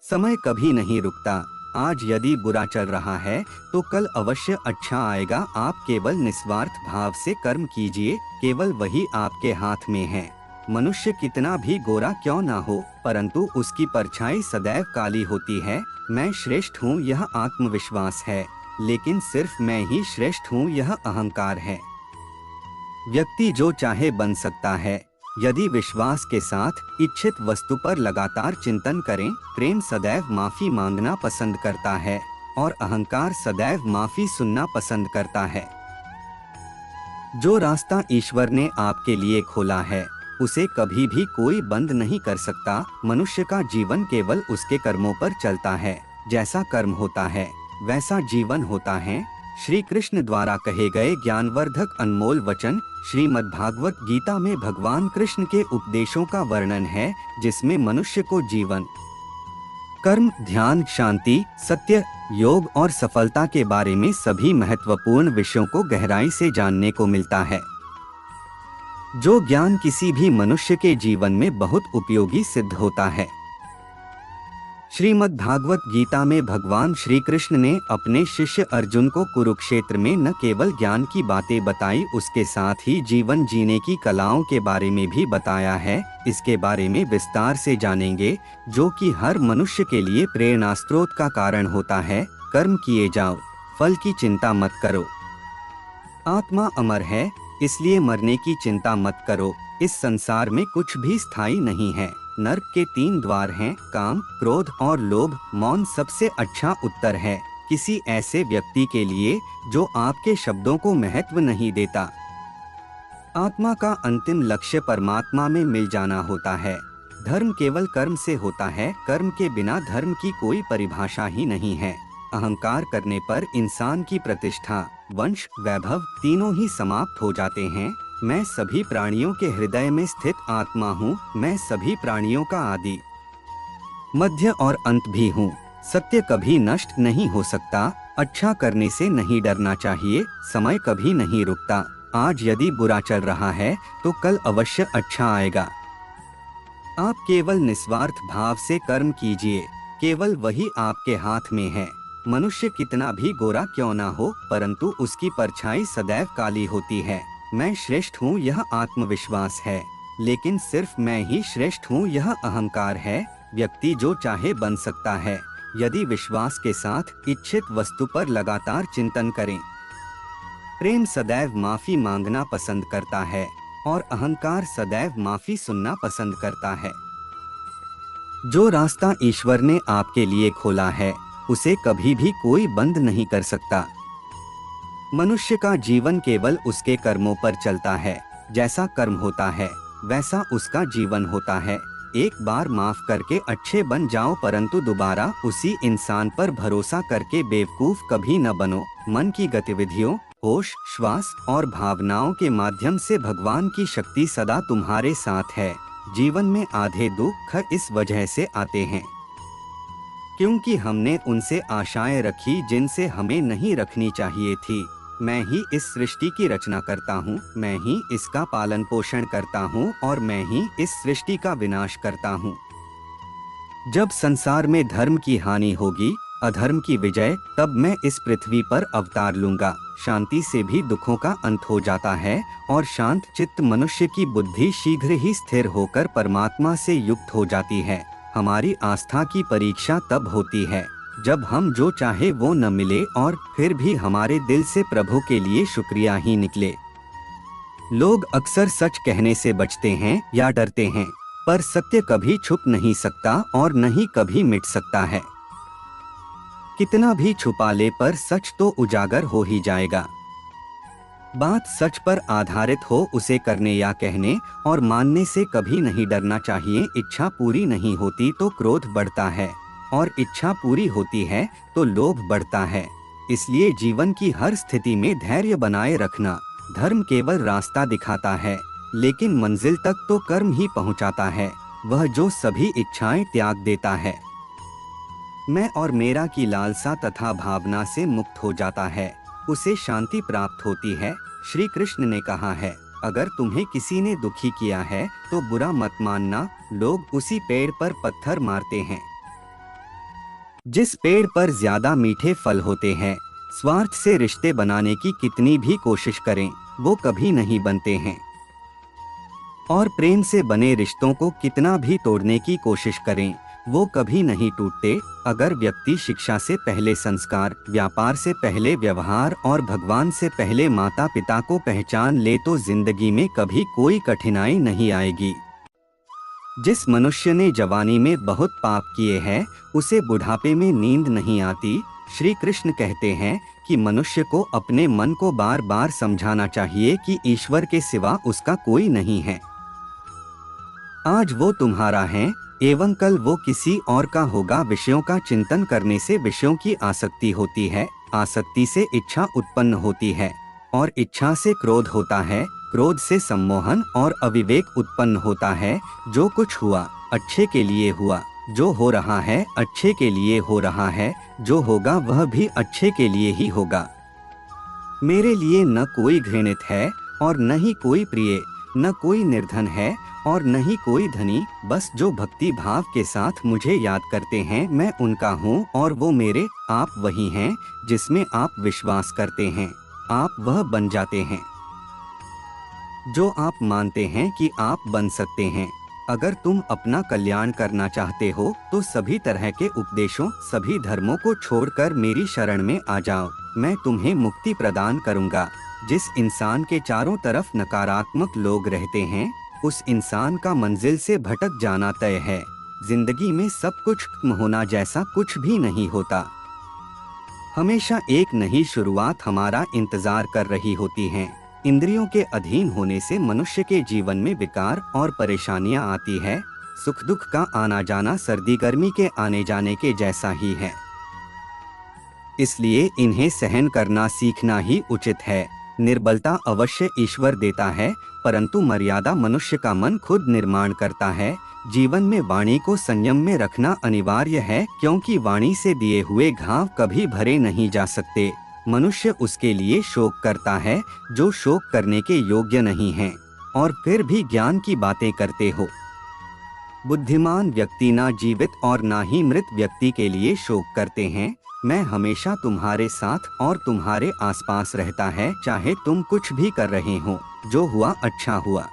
समय कभी नहीं रुकता। आज यदि बुरा चल रहा है तो कल अवश्य अच्छा आएगा। आप केवल निस्वार्थ भाव से कर्म कीजिए, केवल वही आपके हाथ में है। मनुष्य कितना भी गोरा क्यों ना हो, परंतु उसकी परछाई सदैव काली होती है। मैं श्रेष्ठ हूँ यह आत्मविश्वास है, लेकिन सिर्फ मैं ही श्रेष्ठ हूँ यह अहंकार है। व्यक्ति जो चाहे बन सकता है यदि विश्वास के साथ इच्छित वस्तु पर लगातार चिंतन करें। प्रेम सदैव माफी मांगना पसंद करता है और अहंकार सदैव माफी सुनना पसंद करता है। जो रास्ता ईश्वर ने आपके लिए खोला है उसे कभी भी कोई बंद नहीं कर सकता। मनुष्य का जीवन केवल उसके कर्मों पर चलता है। जैसा कर्म होता है वैसा जीवन होता है। श्री कृष्ण द्वारा कहे गए ज्ञानवर्धक अनमोल वचन श्रीमद्भागवत गीता में भगवान कृष्ण के उपदेशों का वर्णन है, जिसमें मनुष्य को जीवन, कर्म, ध्यान, शांति, सत्य, योग और सफलता के बारे में सभी महत्वपूर्ण विषयों को गहराई से जानने को मिलता है। जो ज्ञान किसी भी मनुष्य के जीवन में बहुत उपयोगी सिद्ध होता है। श्रीमद्भागवत गीता में भगवान श्री कृष्ण ने अपने शिष्य अर्जुन को कुरुक्षेत्र में न केवल ज्ञान की बातें बताई, उसके साथ ही जीवन जीने की कलाओं के बारे में भी बताया है। इसके बारे में विस्तार से जानेंगे, जो कि हर मनुष्य के लिए प्रेरणा स्रोत का कारण होता है। कर्म किए जाओ, फल की चिंता मत करो। आत्मा अमर है, इसलिए मरने की चिंता मत करो। इस संसार में कुछ भी स्थायी नहीं है। नर्क के 3 द्वार हैं, काम, क्रोध और लोभ। मौन सबसे अच्छा उत्तर है किसी ऐसे व्यक्ति के लिए जो आपके शब्दों को महत्व नहीं देता। आत्मा का अंतिम लक्ष्य परमात्मा में मिल जाना होता है। धर्म केवल कर्म से होता है। कर्म के बिना धर्म की कोई परिभाषा ही नहीं है। अहंकार करने पर इंसान की प्रतिष्ठा, वंश, वैभव तीनों ही समाप्त हो जाते हैं। मैं सभी प्राणियों के हृदय में स्थित आत्मा हूँ। मैं सभी प्राणियों का आदि, मध्य और अंत भी हूँ। सत्य कभी नष्ट नहीं हो सकता। अच्छा करने से नहीं डरना चाहिए। समय कभी नहीं रुकता। आज यदि बुरा चल रहा है तो कल अवश्य अच्छा आएगा। आप केवल निस्वार्थ भाव से कर्म कीजिए, केवल वही आपके हाथ में है। मनुष्य कितना भी गोरा क्यों ना हो, परंतु उसकी परछाई सदैव काली होती है। मैं श्रेष्ठ हूँ यह आत्मविश्वास है, लेकिन सिर्फ मैं ही श्रेष्ठ हूँ यह अहंकार है। व्यक्ति जो चाहे बन सकता है यदि विश्वास के साथ इच्छित वस्तु पर लगातार चिंतन करें। प्रेम सदैव माफी मांगना पसंद करता है और अहंकार सदैव माफी सुनना पसंद करता है। जो रास्ता ईश्वर ने आपके लिए खोला है उसे कभी भी कोई बंद नहीं कर सकता। मनुष्य का जीवन केवल उसके कर्मों पर चलता है। जैसा कर्म होता है वैसा उसका जीवन होता है। एक बार माफ करके अच्छे बन जाओ, परंतु दोबारा उसी इंसान पर भरोसा करके बेवकूफ कभी न बनो। मन की गतिविधियों, होश, श्वास और भावनाओं के माध्यम से भगवान की शक्ति सदा तुम्हारे साथ है। जीवन में आधे दुख इस वजह से आते हैं क्योंकि हमने उनसे आशाएं रखी जिनसे हमें नहीं रखनी चाहिए थी। मैं ही इस सृष्टि की रचना करता हूँ, मैं ही इसका पालन पोषण करता हूँ और मैं ही इस सृष्टि का विनाश करता हूँ। जब संसार में धर्म की हानि होगी, अधर्म की विजय, तब मैं इस पृथ्वी पर अवतार लूंगा। शांति से भी दुखों का अंत हो जाता है और शांत चित्त मनुष्य की बुद्धि शीघ्र ही स्थिर होकर परमात्मा से युक्त हो जाती है। हमारी आस्था की परीक्षा तब होती है जब हम जो चाहे वो न मिले और फिर भी हमारे दिल से प्रभु के लिए शुक्रिया ही निकले। लोग अक्सर सच कहने से बचते हैं या डरते हैं, पर सत्य कभी छुप नहीं सकता और न ही कभी मिट सकता है। कितना भी छुपा ले पर सच तो उजागर हो ही जाएगा। बात सच पर आधारित हो उसे करने या कहने और मानने से कभी नहीं डरना चाहिए। इच्छा पूरी नहीं होती तो क्रोध बढ़ता है और इच्छा पूरी होती है तो लोभ बढ़ता है। इसलिए जीवन की हर स्थिति में धैर्य बनाए रखना। धर्म केवल रास्ता दिखाता है, लेकिन मंजिल तक तो कर्म ही पहुंचाता है। वह जो सभी इच्छाएं त्याग देता है, मैं और मेरा की लालसा तथा भावना से मुक्त हो जाता है, उसे शांति प्राप्त होती है। श्री कृष्ण ने कहा है, अगर तुम्हें किसी ने दुखी किया है तो बुरा मत मानना। लोग उसी पेड़ पर पत्थर मारते हैं, जिस पेड़ पर ज्यादा मीठे फल होते हैं, स्वार्थ से रिश्ते बनाने की कितनी भी कोशिश करें, वो कभी नहीं बनते हैं। और प्रेम से बने रिश्तों को कितना भी तोड़ने की कोशिश करें, वो कभी नहीं टूटते। अगर व्यक्ति शिक्षा से पहले संस्कार, व्यापार से पहले व्यवहार और भगवान से पहले माता पिता को पहचान ले तो जिंदगी में कभी कोई कठिनाई नहीं आएगी। जिस मनुष्य ने जवानी में बहुत पाप किए हैं, उसे बुढ़ापे में नींद नहीं आती। श्री कृष्ण कहते हैं कि मनुष्य को अपने मन को बार बार समझाना चाहिए कि ईश्वर के सिवा उसका कोई नहीं है। आज वो तुम्हारा है एवं कल वो किसी और का होगा। विषयों का चिंतन करने से विषयों की आसक्ति होती है, आसक्ति से इच्छा उत्पन्न होती है और इच्छा से क्रोध होता है, क्रोध से सम्मोहन और अविवेक उत्पन्न होता है। जो कुछ हुआ अच्छे के लिए हुआ, जो हो रहा है अच्छे के लिए हो रहा है, जो होगा वह भी अच्छे के लिए ही होगा। मेरे लिए न कोई घृणित है और न ही कोई प्रिय, न कोई निर्धन है और न ही कोई धनी। बस जो भक्ति भाव के साथ मुझे याद करते हैं, मैं उनका हूँ और वो मेरे। आप वही हैं जिसमें आप विश्वास करते हैं, आप वह बन जाते हैं जो आप मानते हैं कि आप बन सकते हैं। अगर तुम अपना कल्याण करना चाहते हो तो सभी तरह के उपदेशों, सभी धर्मों को छोड़कर मेरी शरण में आ जाओ, मैं तुम्हें मुक्ति प्रदान करूंगा। जिस इंसान के चारों तरफ नकारात्मक लोग रहते हैं, उस इंसान का मंजिल से भटक जाना तय है। जिंदगी में सब कुछ खत्म होना जैसा कुछ भी नहीं होता। हमेशा एक नई शुरुआत हमारा इंतजार कर रही होती है। इंद्रियों के अधीन होने से मनुष्य के जीवन में विकार और परेशानियां आती है। सुख दुख का आना जाना सर्दी गर्मी के आने जाने के जैसा ही है, इसलिए इन्हें सहन करना सीखना ही उचित है। निर्बलता अवश्य ईश्वर देता है, परंतु मर्यादा मनुष्य का मन खुद निर्माण करता है। जीवन में वाणी को संयम में रखना अनिवार्य है, क्योंकि वाणी से दिए हुए घाव कभी भरे नहीं जा सकते। मनुष्य उसके लिए शोक करता है जो शोक करने के योग्य नहीं है, और फिर भी ज्ञान की बातें करते हो। बुद्धिमान व्यक्ति ना जीवित और ना ही मृत व्यक्ति के लिए शोक करते हैं। मैं हमेशा तुम्हारे साथ और तुम्हारे आसपास रहता है, चाहे तुम कुछ भी कर रहे हो। जो हुआ अच्छा हुआ,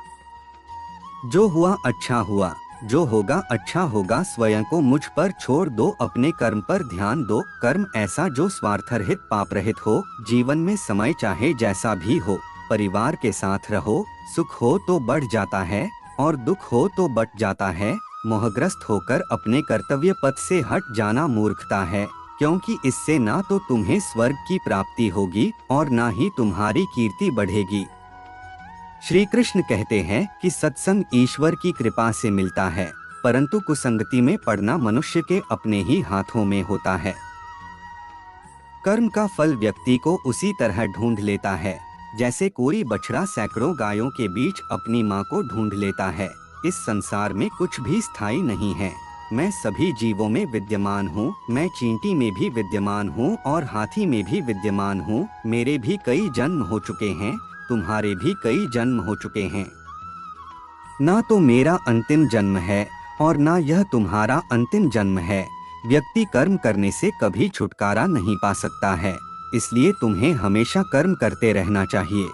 जो हुआ अच्छा हुआ, जो होगा अच्छा होगा। स्वयं को मुझ पर छोड़ दो, अपने कर्म पर ध्यान दो। कर्म ऐसा जो स्वार्थरहित पाप रहित हो। जीवन में समय चाहे जैसा भी हो, परिवार के साथ रहो। सुख हो तो बढ़ जाता है और दुख हो तो बट जाता है। मोहग्रस्त होकर अपने कर्तव्य पथ से हट जाना मूर्खता है, क्योंकि इससे ना तो तुम्हें स्वर्ग की प्राप्ति होगी और ना ही तुम्हारी कीर्ति बढ़ेगी। श्री कृष्ण कहते हैं कि सत्संग ईश्वर की कृपा से मिलता है, परंतु कुसंगति में पड़ना मनुष्य के अपने ही हाथों में होता है। कर्म का फल व्यक्ति को उसी तरह ढूंढ लेता है जैसे कोई बछड़ा सैकड़ों गायों के बीच अपनी मां को ढूंढ लेता है। इस संसार में कुछ भी स्थायी नहीं है। मैं सभी जीवों में विद्यमान हूँ। मैं चींटी में भी विद्यमान हूँ और हाथी में भी विद्यमान हूँ। मेरे भी कई जन्म हो चुके हैं, तुम्हारे भी कई जन्म हो चुके हैं। ना तो मेरा अंतिम जन्म है और ना यह तुम्हारा अंतिम जन्म है। व्यक्ति कर्म करने से कभी छुटकारा नहीं पा सकता है, इसलिए तुम्हें हमेशा कर्म करते रहना चाहिए,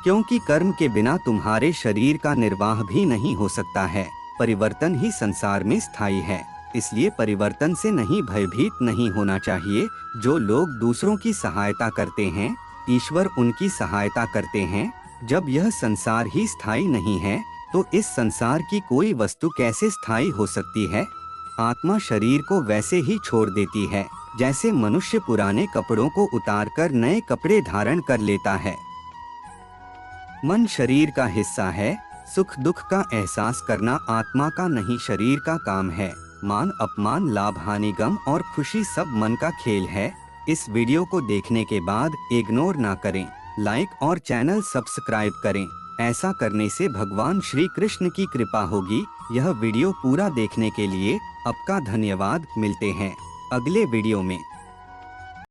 क्योंकि कर्म के बिना तुम्हारे शरीर का निर्वाह भी नहीं हो सकता है। परिवर्तन ही संसार में स्थायी है, इसलिए परिवर्तन से नहीं भयभीत नहीं होना चाहिए। जो लोग दूसरों की सहायता करते हैं, ईश्वर उनकी सहायता करते हैं। जब यह संसार ही स्थायी नहीं है, तो इस संसार की कोई वस्तु कैसे स्थायी हो सकती है। आत्मा शरीर को वैसे ही छोड़ देती है जैसे मनुष्य पुराने कपड़ों को उतारकर नए कपड़े धारण कर लेता है। मन शरीर का हिस्सा है। सुख दुख का एहसास करना आत्मा का नहीं शरीर का काम है। मान अपमान, लाभ हानि, गम और खुशी सब मन का खेल है। इस वीडियो को देखने के बाद इग्नोर ना करें, लाइक और चैनल सब्सक्राइब करें। ऐसा करने से भगवान श्री कृष्ण की कृपा होगी। यह वीडियो पूरा देखने के लिए आपका धन्यवाद। मिलते हैं अगले वीडियो में।